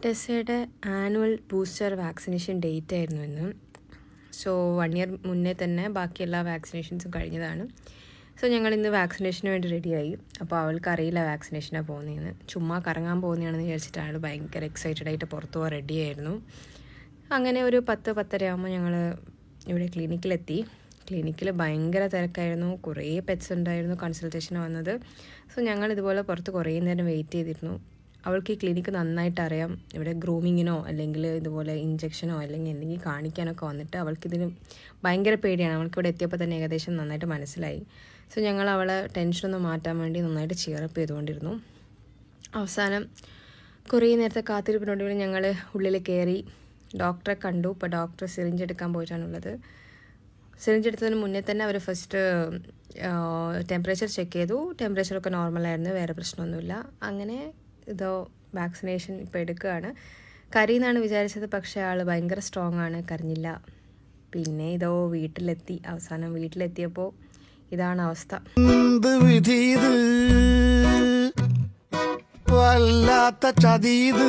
ടെസ്സയുടെ annual booster vaccination date ആയിരുന്നു ഇന്ന്. So 1 year മുന്നേ തന്നെ ബാക്കി എല്ലാ വാക്സിനേഷൻസും കഴിഞ്ഞതാണ്. സോ ഞങ്ങൾ ഇന്ന് വാക്സിനേഷന് വേണ്ടി റെഡിയായി. അപ്പോൾ അവൾക്കറിയില്ല വാക്സിനേഷനാണ് പോകുന്നതെന്ന്. ചുമ്മാ കറങ്ങാൻ പോകുന്നതാണെന്ന് വിചാരിച്ചിട്ട് ആൾ ഭയങ്കര എക്സൈറ്റഡ് ആയിട്ട് പുറത്ത് പോകാൻ റെഡിയായിരുന്നു. അങ്ങനെ ഒരു 10-10:30 ആകുമ്പോൾ ഞങ്ങൾ ഇവിടെ ക്ലിനിക്കിലെത്തി. ക്ലിനിക്കിൽ ഭയങ്കര തിരക്കായിരുന്നു. കുറേ പെറ്റ്സ് ഉണ്ടായിരുന്നു കൺസൾട്ടേഷന് വന്നത്. സോ ഞങ്ങൾ ഇതുപോലെ പുറത്ത് കുറേ നേരം വെയിറ്റ് ചെയ്തിരുന്നു. അവൾക്ക് ഈ ക്ലിനിക്ക് നന്നായിട്ട് അറിയാം. ഇവിടെ ഗ്രൂമിങ്ങിനോ അല്ലെങ്കിൽ ഇതുപോലെ ഇഞ്ചക്ഷനോ അല്ലെങ്കിൽ എന്തെങ്കിലും കാണിക്കാനൊക്കെ വന്നിട്ട് അവൾക്കിതിന് ഭയങ്കര പേടിയാണ്. അവൾക്കിവിടെ എത്തിയപ്പോൾ തന്നെ ഏകദേശം നന്നായിട്ട് മനസ്സിലായി. സോ ഞങ്ങൾ അവളെ ടെൻഷനൊന്ന് മാറ്റാൻ വേണ്ടി നന്നായിട്ട് ചിയറപ്പ് ചെയ്തുകൊണ്ടിരുന്നു. അവസാനം കുറേ നേരത്തെ കാത്തിരിപ്പിനൊടുവിൽ ഞങ്ങൾ ഉള്ളിൽ കയറി ഡോക്ടറെ കണ്ടു. ഇപ്പോൾ ഡോക്ടർ സിറിഞ്ച് എടുക്കാൻ പോയിട്ടാണുള്ളത്. സിറിഞ്ച് എടുത്തതിന് മുന്നേ തന്നെ അവർ ഫസ്റ്റ് ടെമ്പറേച്ചർ ചെക്ക് ചെയ്തു. ടെമ്പറേച്ചറൊക്കെ നോർമലായിരുന്നു, വേറെ പ്രശ്നമൊന്നുമില്ല. അങ്ങനെ ഇതോ വാക്സിനേഷൻ ഇപ്പോൾ എടുക്കുകയാണ്. കരയുന്നാണ് വിചാരിച്ചത്, പക്ഷേ ആൾ ഭയങ്കര സ്ട്രോങ് ആണ്, കരഞ്ഞില്ല. പിന്നെ ഇതോ വീട്ടിലെത്തി. അവസാനം വീട്ടിലെത്തിയപ്പോൾ ഇതാണ് അവസ്ഥ. വല്ലാത്ത ചതീത്